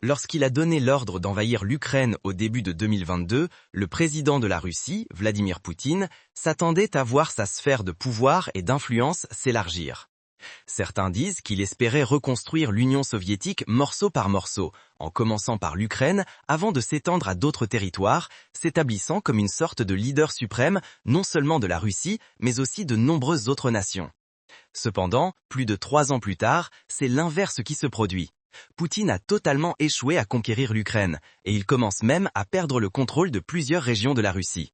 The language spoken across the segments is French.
Lorsqu'il a donné l'ordre d'envahir l'Ukraine au début de 2022, le président de la Russie, Vladimir Poutine, s'attendait à voir sa sphère de pouvoir et d'influence s'élargir. Certains disent qu'il espérait reconstruire l'Union soviétique morceau par morceau, en commençant par l'Ukraine avant de s'étendre à d'autres territoires, s'établissant comme une sorte de leader suprême non seulement de la Russie, mais aussi de nombreuses autres nations. Cependant, plus de 3 ans plus tard, c'est l'inverse qui se produit. Poutine a totalement échoué à conquérir l'Ukraine, et il commence même à perdre le contrôle de plusieurs régions de la Russie.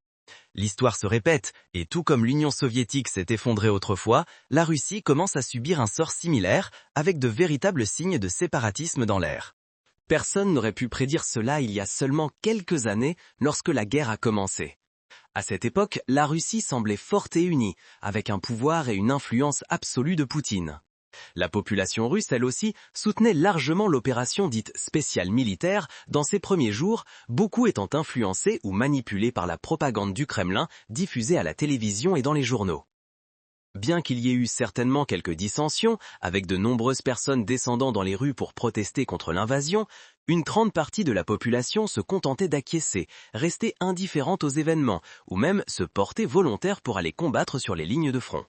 L'histoire se répète, et tout comme l'Union soviétique s'est effondrée autrefois, la Russie commence à subir un sort similaire, avec de véritables signes de séparatisme dans l'air. Personne n'aurait pu prédire cela il y a seulement quelques années, lorsque la guerre a commencé. À cette époque, la Russie semblait forte et unie, avec un pouvoir et une influence absolue de Poutine. La population russe, elle aussi, soutenait largement l'opération dite spéciale militaire dans ses premiers jours, beaucoup étant influencés ou manipulés par la propagande du Kremlin diffusée à la télévision et dans les journaux. Bien qu'il y ait eu certainement quelques dissensions, avec de nombreuses personnes descendant dans les rues pour protester contre l'invasion, une grande partie de la population se contentait d'acquiescer, rester indifférente aux événements, ou même se porter volontaire pour aller combattre sur les lignes de front.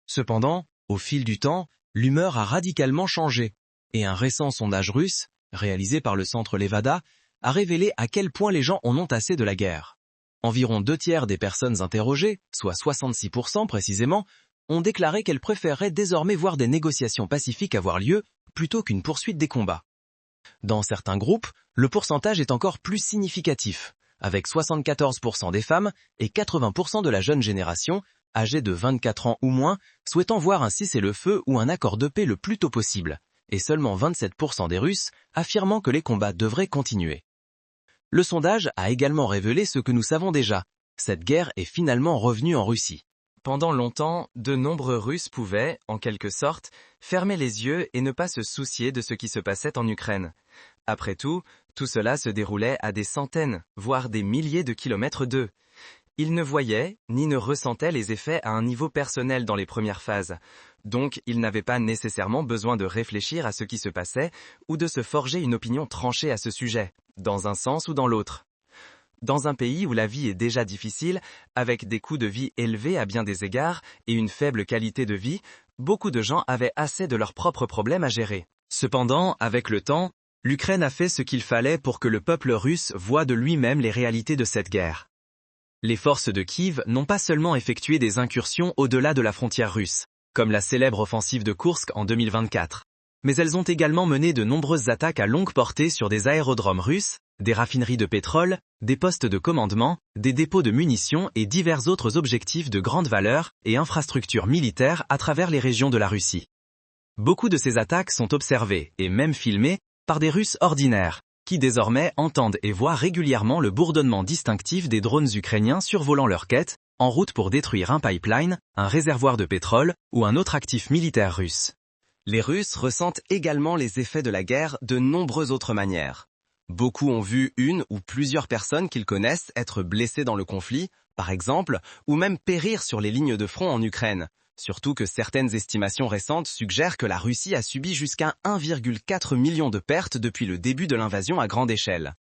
Cependant, au fil du temps, l'humeur a radicalement changé, et un récent sondage russe, réalisé par le centre Levada, a révélé à quel point les gens en ont assez de la guerre. Environ 2/3 des personnes interrogées, soit 66% précisément, ont déclaré qu'elles préféreraient désormais voir des négociations pacifiques avoir lieu plutôt qu'une poursuite des combats. Dans certains groupes, le pourcentage est encore plus significatif, avec 74% des femmes et 80% de la jeune génération, âgés de 24 ans ou moins, souhaitant voir un cessez-le-feu ou un accord de paix le plus tôt possible, et seulement 27% des Russes affirmant que les combats devraient continuer. Le sondage a également révélé ce que nous savons déjà, cette guerre est finalement revenue en Russie. Pendant longtemps, de nombreux Russes pouvaient, en quelque sorte, fermer les yeux et ne pas se soucier de ce qui se passait en Ukraine. Après tout cela se déroulait à des centaines, voire des milliers de kilomètres d'eux. Ils ne voyaient, ni ne ressentaient les effets à un niveau personnel dans les premières phases. Donc, ils n'avaient pas nécessairement besoin de réfléchir à ce qui se passait ou de se forger une opinion tranchée à ce sujet, dans un sens ou dans l'autre. Dans un pays où la vie est déjà difficile, avec des coûts de vie élevés à bien des égards et une faible qualité de vie, beaucoup de gens avaient assez de leurs propres problèmes à gérer. Cependant, avec le temps, l'Ukraine a fait ce qu'il fallait pour que le peuple russe voie de lui-même les réalités de cette guerre. Les forces de Kiev n'ont pas seulement effectué des incursions au-delà de la frontière russe, comme la célèbre offensive de Koursk en 2024, mais elles ont également mené de nombreuses attaques à longue portée sur des aérodromes russes, des raffineries de pétrole, des postes de commandement, des dépôts de munitions et divers autres objectifs de grande valeur et infrastructures militaires à travers les régions de la Russie. Beaucoup de ces attaques sont observées et même filmées par des Russes ordinaires, qui désormais entendent et voient régulièrement le bourdonnement distinctif des drones ukrainiens survolant leur quête, en route pour détruire un pipeline, un réservoir de pétrole ou un autre actif militaire russe. Les Russes ressentent également les effets de la guerre de nombreuses autres manières. Beaucoup ont vu une ou plusieurs personnes qu'ils connaissent être blessées dans le conflit, par exemple, ou même périr sur les lignes de front en Ukraine. Surtout que certaines estimations récentes suggèrent que la Russie a subi jusqu'à 1,4 million de pertes depuis le début de l'invasion à grande échelle.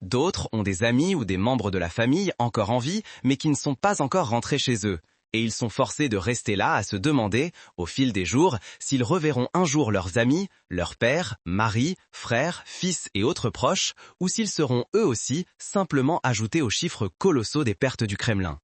D'autres ont des amis ou des membres de la famille encore en vie, mais qui ne sont pas encore rentrés chez eux. Et ils sont forcés de rester là à se demander, au fil des jours, s'ils reverront un jour leurs amis, leurs pères, maris, frères, fils et autres proches, ou s'ils seront eux aussi simplement ajoutés aux chiffres colossaux des pertes du Kremlin.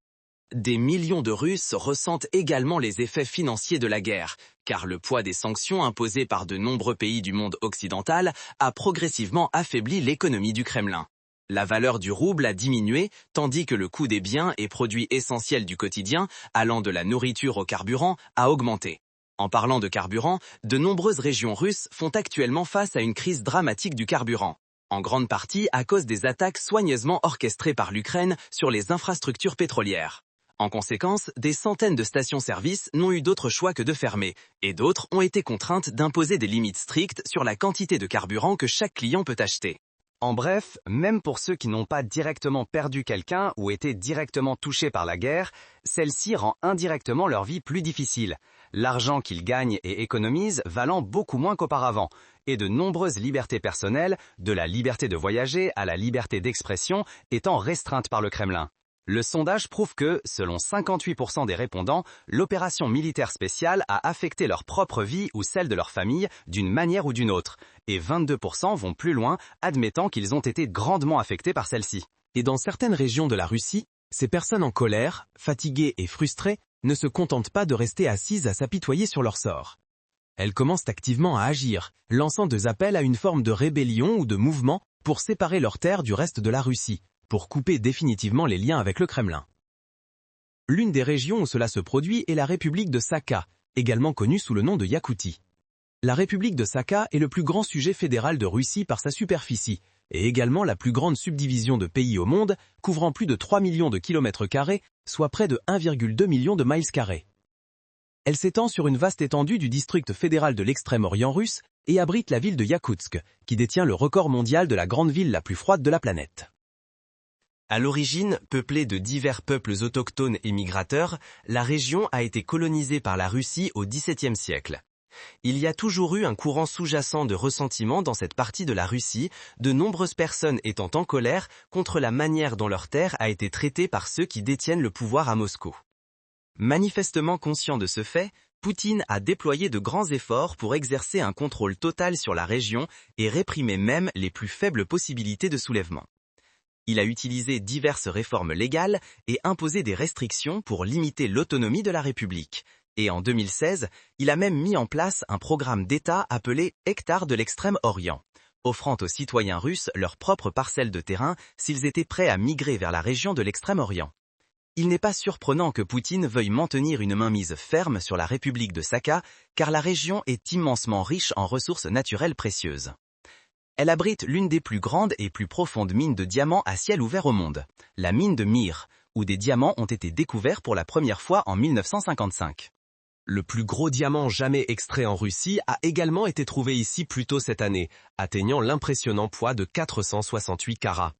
Des millions de Russes ressentent également les effets financiers de la guerre, car le poids des sanctions imposées par de nombreux pays du monde occidental a progressivement affaibli l'économie du Kremlin. La valeur du rouble a diminué, tandis que le coût des biens et produits essentiels du quotidien, allant de la nourriture au carburant, a augmenté. En parlant de carburant, de nombreuses régions russes font actuellement face à une crise dramatique du carburant, en grande partie à cause des attaques soigneusement orchestrées par l'Ukraine sur les infrastructures pétrolières. En conséquence, des centaines de stations-service n'ont eu d'autre choix que de fermer, et d'autres ont été contraintes d'imposer des limites strictes sur la quantité de carburant que chaque client peut acheter. En bref, même pour ceux qui n'ont pas directement perdu quelqu'un ou été directement touchés par la guerre, celle-ci rend indirectement leur vie plus difficile, l'argent qu'ils gagnent et économisent valant beaucoup moins qu'auparavant, et de nombreuses libertés personnelles, de la liberté de voyager à la liberté d'expression, étant restreintes par le Kremlin. Le sondage prouve que, selon 58% des répondants, l'opération militaire spéciale a affecté leur propre vie ou celle de leur famille d'une manière ou d'une autre, et 22% vont plus loin, admettant qu'ils ont été grandement affectés par celle-ci. Et dans certaines régions de la Russie, ces personnes en colère, fatiguées et frustrées, ne se contentent pas de rester assises à s'apitoyer sur leur sort. Elles commencent activement à agir, lançant des appels à une forme de rébellion ou de mouvement pour séparer leurs terres du reste de la Russie, pour couper définitivement les liens avec le Kremlin. L'une des régions où cela se produit est la République de Sakha, également connue sous le nom de Yakoutie. La République de Sakha est le plus grand sujet fédéral de Russie par sa superficie, et également la plus grande subdivision de pays au monde, couvrant plus de 3 millions de kilomètres carrés, soit près de 1,2 million de miles carrés. Elle s'étend sur une vaste étendue du district fédéral de l'extrême-orient russe et abrite la ville de Yakoutsk, qui détient le record mondial de la grande ville la plus froide de la planète. À l'origine, peuplée de divers peuples autochtones et migrateurs, la région a été colonisée par la Russie au XVIIe siècle. Il y a toujours eu un courant sous-jacent de ressentiment dans cette partie de la Russie, de nombreuses personnes étant en colère contre la manière dont leur terre a été traitée par ceux qui détiennent le pouvoir à Moscou. Manifestement conscient de ce fait, Poutine a déployé de grands efforts pour exercer un contrôle total sur la région et réprimer même les plus faibles possibilités de soulèvement. Il a utilisé diverses réformes légales et imposé des restrictions pour limiter l'autonomie de la République. Et en 2016, il a même mis en place un programme d'État appelé Hectare de l'Extrême-Orient, offrant aux citoyens russes leur propre parcelle de terrain s'ils étaient prêts à migrer vers la région de l'Extrême-Orient. Il n'est pas surprenant que Poutine veuille maintenir une mainmise ferme sur la République de Sakha, car la région est immensement riche en ressources naturelles précieuses. Elle abrite l'une des plus grandes et plus profondes mines de diamants à ciel ouvert au monde, la mine de Mir, où des diamants ont été découverts pour la première fois en 1955. Le plus gros diamant jamais extrait en Russie a également été trouvé ici plus tôt cette année, atteignant l'impressionnant poids de 468 carats.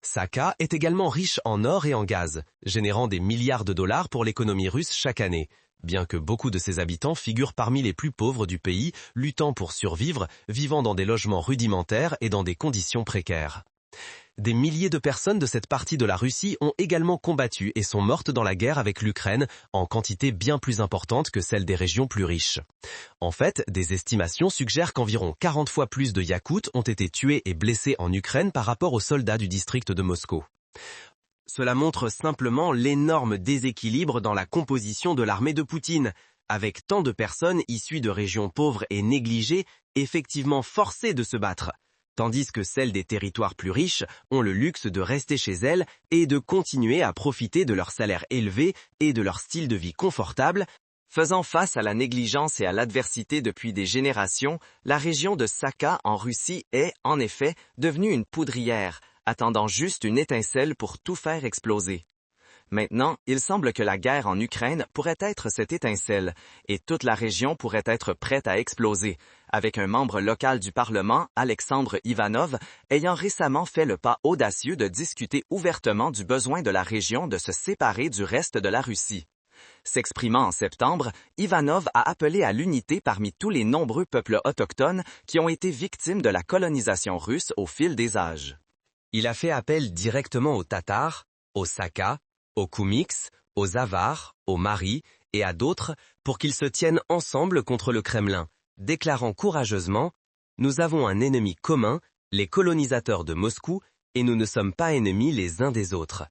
Sakha est également riche en or et en gaz, générant des milliards de dollars pour l'économie russe chaque année, bien que beaucoup de ses habitants figurent parmi les plus pauvres du pays, luttant pour survivre, vivant dans des logements rudimentaires et dans des conditions précaires. Des milliers de personnes de cette partie de la Russie ont également combattu et sont mortes dans la guerre avec l'Ukraine, en quantité bien plus importante que celle des régions plus riches. En fait, des estimations suggèrent qu'environ 40 fois plus de Yakoutes ont été tués et blessés en Ukraine par rapport aux soldats du district de Moscou. Cela montre simplement l'énorme déséquilibre dans la composition de l'armée de Poutine, avec tant de personnes issues de régions pauvres et négligées, effectivement forcées de se battre, tandis que celles des territoires plus riches ont le luxe de rester chez elles et de continuer à profiter de leur salaire élevé et de leur style de vie confortable. Faisant face à la négligence et à l'adversité depuis des générations, la région de Sakha en Russie est, en effet, devenue une poudrière, attendant juste une étincelle pour tout faire exploser. Maintenant, il semble que la guerre en Ukraine pourrait être cette étincelle, et toute la région pourrait être prête à exploser, avec un membre local du Parlement, Alexandre Ivanov, ayant récemment fait le pas audacieux de discuter ouvertement du besoin de la région de se séparer du reste de la Russie. S'exprimant en septembre, Ivanov a appelé à l'unité parmi tous les nombreux peuples autochtones qui ont été victimes de la colonisation russe au fil des âges. Il a fait appel directement aux Tatars, aux Sakha, aux Koumyks, aux Avars, aux Maris et à d'autres pour qu'ils se tiennent ensemble contre le Kremlin, déclarant courageusement « Nous avons un ennemi commun, les colonisateurs de Moscou, et nous ne sommes pas ennemis les uns des autres.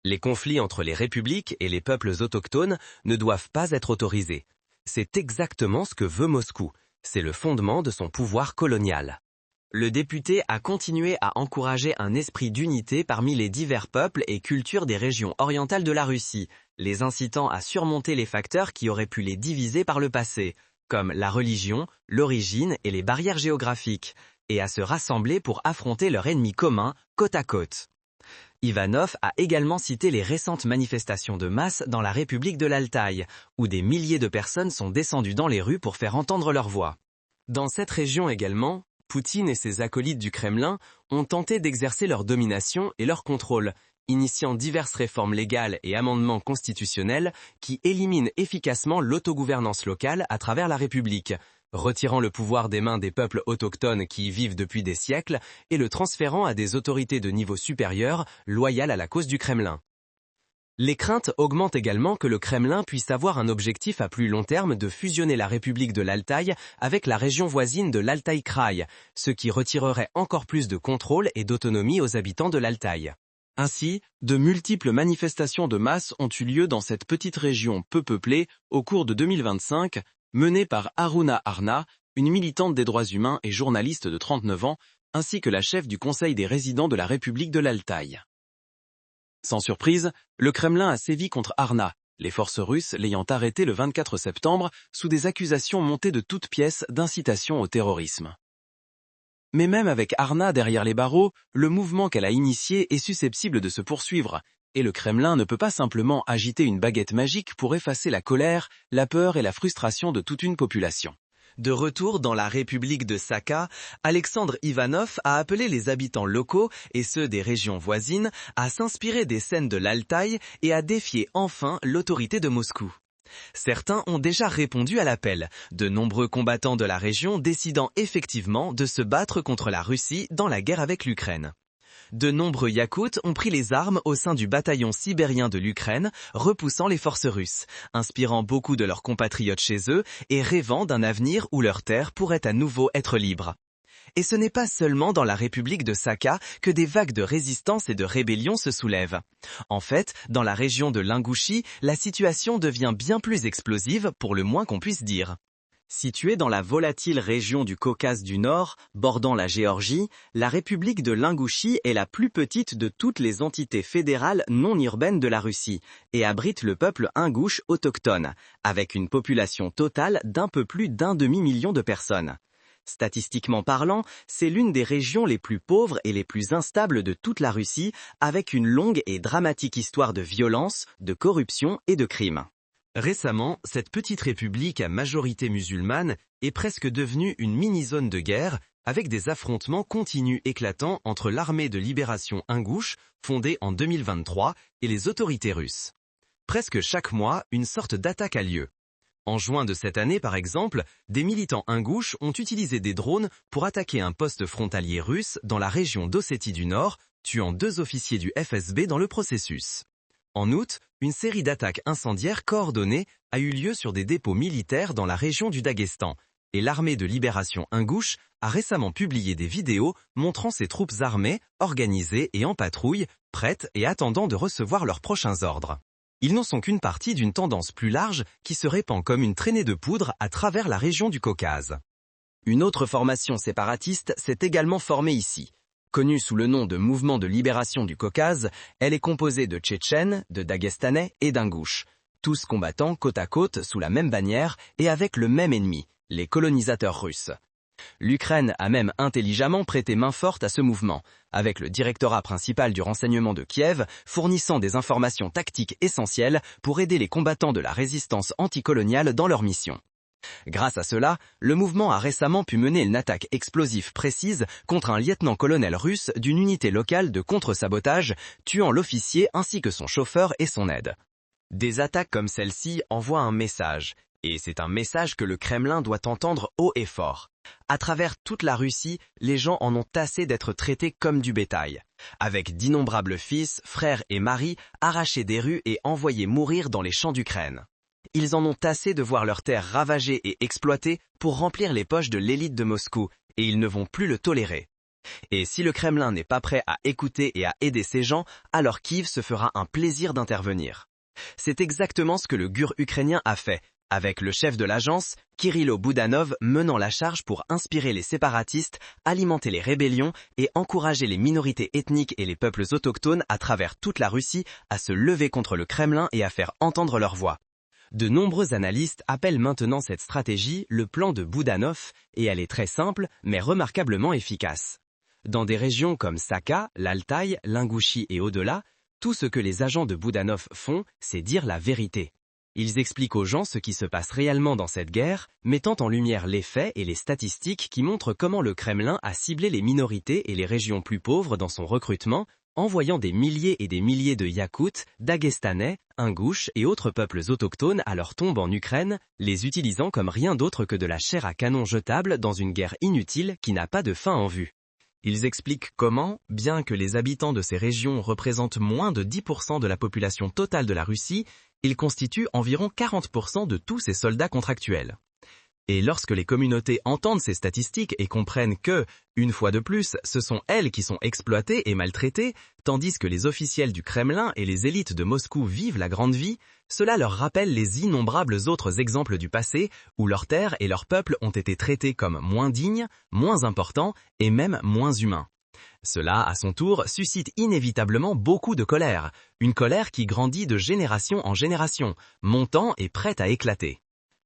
Les conflits entre les républiques et les peuples autochtones ne doivent pas être autorisés. C'est exactement ce que veut Moscou, c'est le fondement de son pouvoir colonial. » Le député a continué à encourager un esprit d'unité parmi les divers peuples et cultures des régions orientales de la Russie, les incitant à surmonter les facteurs qui auraient pu les diviser par le passé, comme la religion, l'origine et les barrières géographiques, et à se rassembler pour affronter leur ennemi commun, côte à côte. Ivanov a également cité les récentes manifestations de masse dans la République de l'Altaï, où des milliers de personnes sont descendues dans les rues pour faire entendre leur voix. Dans cette région également, Poutine et ses acolytes du Kremlin ont tenté d'exercer leur domination et leur contrôle, initiant diverses réformes légales et amendements constitutionnels qui éliminent efficacement l'autogouvernance locale à travers la République, retirant le pouvoir des mains des peuples autochtones qui y vivent depuis des siècles et le transférant à des autorités de niveau supérieur, loyales à la cause du Kremlin. Les craintes augmentent également que le Kremlin puisse avoir un objectif à plus long terme de fusionner la République de l'Altaï avec la région voisine de l'Altaï Kraï, ce qui retirerait encore plus de contrôle et d'autonomie aux habitants de l'Altaï. Ainsi, de multiples manifestations de masse ont eu lieu dans cette petite région peu peuplée au cours de 2025, menée par Haruna Arna, une militante des droits humains et journaliste de 39 ans, ainsi que la chef du Conseil des résidents de la République de l'Altaï. Sans surprise, le Kremlin a sévi contre Arna, les forces russes l'ayant arrêté le 24 septembre sous des accusations montées de toutes pièces d'incitation au terrorisme. Mais même avec Arna derrière les barreaux, le mouvement qu'elle a initié est susceptible de se poursuivre, et le Kremlin ne peut pas simplement agiter une baguette magique pour effacer la colère, la peur et la frustration de toute une population. De retour dans la République de Sakha, Alexandre Ivanov a appelé les habitants locaux et ceux des régions voisines à s'inspirer des scènes de l'Altaï et à défier enfin l'autorité de Moscou. Certains ont déjà répondu à l'appel, de nombreux combattants de la région décidant effectivement de se battre contre la Russie dans la guerre avec l'Ukraine. De nombreux Yakoutes ont pris les armes au sein du bataillon sibérien de l'Ukraine, repoussant les forces russes, inspirant beaucoup de leurs compatriotes chez eux et rêvant d'un avenir où leur terre pourrait à nouveau être libre. Et ce n'est pas seulement dans la République de Sakha que des vagues de résistance et de rébellion se soulèvent. En fait, dans la région de l'Ingouchie, la situation devient bien plus explosive, pour le moins qu'on puisse dire. Située dans la volatile région du Caucase du Nord, bordant la Géorgie, la République de l'Ingouchie est la plus petite de toutes les entités fédérales non urbaines de la Russie et abrite le peuple ingouche autochtone, avec une population totale d'un peu plus d'1 demi-million de personnes. Statistiquement parlant, c'est l'une des régions les plus pauvres et les plus instables de toute la Russie, avec une longue et dramatique histoire de violence, de corruption et de crimes. Récemment, cette petite république à majorité musulmane est presque devenue une mini-zone de guerre, avec des affrontements continus éclatants entre l'armée de libération ingouche, fondée en 2023, et les autorités russes. Presque chaque mois, une sorte d'attaque a lieu. En juin de cette année, par exemple, des militants ingouches ont utilisé des drones pour attaquer un poste frontalier russe dans la région d'Ossétie du Nord, tuant 2 officiers du FSB dans le processus. En août, une série d'attaques incendiaires coordonnées a eu lieu sur des dépôts militaires dans la région du Daghestan, et l'armée de libération ingouche a récemment publié des vidéos montrant ses troupes armées, organisées et en patrouille, prêtes et attendant de recevoir leurs prochains ordres. Ils n'en sont qu'une partie d'une tendance plus large qui se répand comme une traînée de poudre à travers la région du Caucase. Une autre formation séparatiste s'est également formée ici. Connue sous le nom de Mouvement de libération du Caucase, elle est composée de Tchétchènes, de Dagestanais et d'Ingouches, tous combattant côte à côte sous la même bannière et avec le même ennemi, les colonisateurs russes. L'Ukraine a même intelligemment prêté main forte à ce mouvement, avec le directorat principal du renseignement de Kiev fournissant des informations tactiques essentielles pour aider les combattants de la résistance anticoloniale dans leur mission. Grâce à cela, le mouvement a récemment pu mener une attaque explosive précise contre un lieutenant-colonel russe d'une unité locale de contre-sabotage, tuant l'officier ainsi que son chauffeur et son aide. Des attaques comme celle-ci envoient un message, et c'est un message que le Kremlin doit entendre haut et fort. À travers toute la Russie, les gens en ont assez d'être traités comme du bétail, avec d'innombrables fils, frères et maris arrachés des rues et envoyés mourir dans les champs d'Ukraine. Ils en ont assez de voir leurs terres ravagées et exploitées pour remplir les poches de l'élite de Moscou, et ils ne vont plus le tolérer. Et si le Kremlin n'est pas prêt à écouter et à aider ces gens, alors Kiev se fera un plaisir d'intervenir. C'est exactement ce que le GUR ukrainien a fait, avec le chef de l'agence, Kirilo Boudanov, menant la charge pour inspirer les séparatistes, alimenter les rébellions et encourager les minorités ethniques et les peuples autochtones à travers toute la Russie à se lever contre le Kremlin et à faire entendre leur voix. De nombreux analystes appellent maintenant cette stratégie le plan de Boudanov, et elle est très simple mais remarquablement efficace. Dans des régions comme Sakha, l'Altaï, l'Ingouchie et au-delà, tout ce que les agents de Boudanov font, c'est dire la vérité. Ils expliquent aux gens ce qui se passe réellement dans cette guerre, mettant en lumière les faits et les statistiques qui montrent comment le Kremlin a ciblé les minorités et les régions plus pauvres dans son recrutement, envoyant des milliers et des milliers de Yakoutes, Daguestanais, Ingouches et autres peuples autochtones à leur tombe en Ukraine, les utilisant comme rien d'autre que de la chair à canon jetable dans une guerre inutile qui n'a pas de fin en vue. Ils expliquent comment, bien que les habitants de ces régions représentent moins de 10% de la population totale de la Russie, ils constituent environ 40% de tous ces soldats contractuels. Et lorsque les communautés entendent ces statistiques et comprennent que, une fois de plus, ce sont elles qui sont exploitées et maltraitées, tandis que les officiels du Kremlin et les élites de Moscou vivent la grande vie, cela leur rappelle les innombrables autres exemples du passé où leurs terres et leurs peuples ont été traités comme moins dignes, moins importants et même moins humains. Cela, à son tour, suscite inévitablement beaucoup de colère, une colère qui grandit de génération en génération, montant et prête à éclater.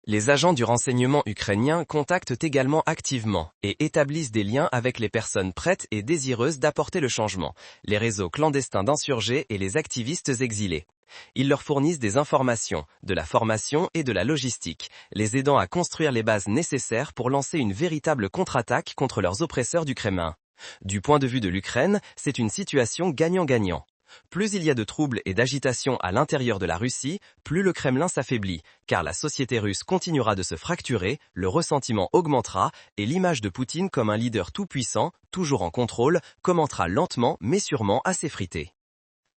Les agents du renseignement ukrainien contactent également activement et établissent des liens avec les personnes prêtes et désireuses d'apporter le changement, les réseaux clandestins d'insurgés et les activistes exilés. Ils leur fournissent des informations, de la formation et de la logistique, les aidant à construire les bases nécessaires pour lancer une véritable contre-attaque contre leurs oppresseurs du Kremlin. Du point de vue de l'Ukraine, c'est une situation gagnant-gagnant. Plus il y a de troubles et d'agitation à l'intérieur de la Russie, plus le Kremlin s'affaiblit, car la société russe continuera de se fracturer, le ressentiment augmentera et l'image de Poutine comme un leader tout-puissant, toujours en contrôle, commencera lentement mais sûrement à s'effriter.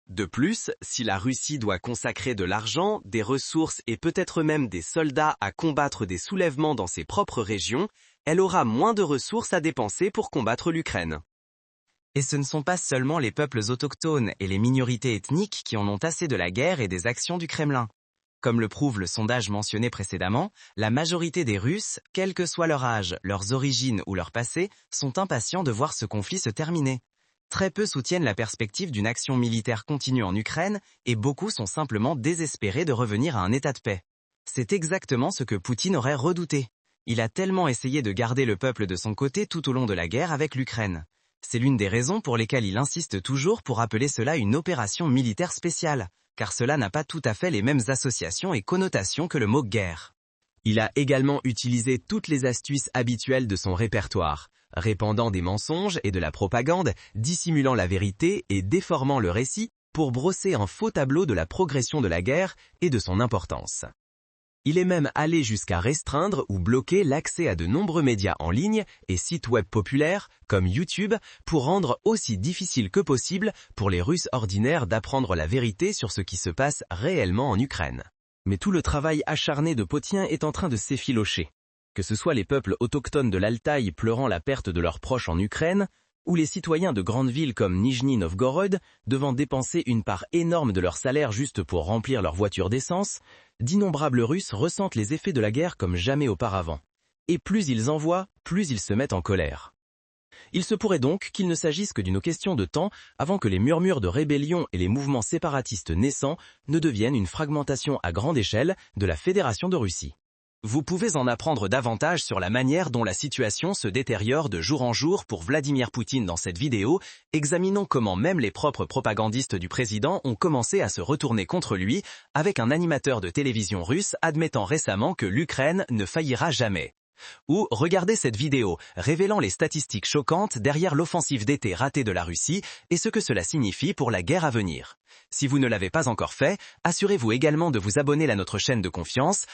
De plus, si la Russie doit consacrer de l'argent, des ressources et peut-être même des soldats à combattre des soulèvements dans ses propres régions, elle aura moins de ressources à dépenser pour combattre l'Ukraine. Et ce ne sont pas seulement les peuples autochtones et les minorités ethniques qui en ont assez de la guerre et des actions du Kremlin. Comme le prouve le sondage mentionné précédemment, la majorité des Russes, quel que soit leur âge, leurs origines ou leur passé, sont impatients de voir ce conflit se terminer. Très peu soutiennent la perspective d'une action militaire continue en Ukraine et beaucoup sont simplement désespérés de revenir à un état de paix. C'est exactement ce que Poutine aurait redouté. Il a tellement essayé de garder le peuple de son côté tout au long de la guerre avec l'Ukraine. C'est l'une des raisons pour lesquelles il insiste toujours pour appeler cela une opération militaire spéciale, car cela n'a pas tout à fait les mêmes associations et connotations que le mot guerre. Il a également utilisé toutes les astuces habituelles de son répertoire, répandant des mensonges et de la propagande, dissimulant la vérité et déformant le récit pour brosser un faux tableau de la progression de la guerre et de son importance. Il est même allé jusqu'à restreindre ou bloquer l'accès à de nombreux médias en ligne et sites web populaires, comme YouTube, pour rendre aussi difficile que possible pour les Russes ordinaires d'apprendre la vérité sur ce qui se passe réellement en Ukraine. Mais tout le travail acharné de Poutine est en train de s'effilocher. Que ce soit les peuples autochtones de l'Altaï pleurant la perte de leurs proches en Ukraine, ou les citoyens de grandes villes comme Nijni Novgorod devant dépenser une part énorme de leur salaire juste pour remplir leur voiture d'essence, d'innombrables Russes ressentent les effets de la guerre comme jamais auparavant. Et plus ils en voient, plus ils se mettent en colère. Il se pourrait donc qu'il ne s'agisse que d'une question de temps avant que les murmures de rébellion et les mouvements séparatistes naissants ne deviennent une fragmentation à grande échelle de la Fédération de Russie. Vous pouvez en apprendre davantage sur la manière dont la situation se détériore de jour en jour pour Vladimir Poutine dans cette vidéo. Examinons comment même les propres propagandistes du président ont commencé à se retourner contre lui, avec un animateur de télévision russe admettant récemment que l'Ukraine ne faillira jamais. Ou regardez cette vidéo révélant les statistiques choquantes derrière l'offensive d'été ratée de la Russie et ce que cela signifie pour la guerre à venir. Si vous ne l'avez pas encore fait, assurez-vous également de vous abonner à notre chaîne de confiance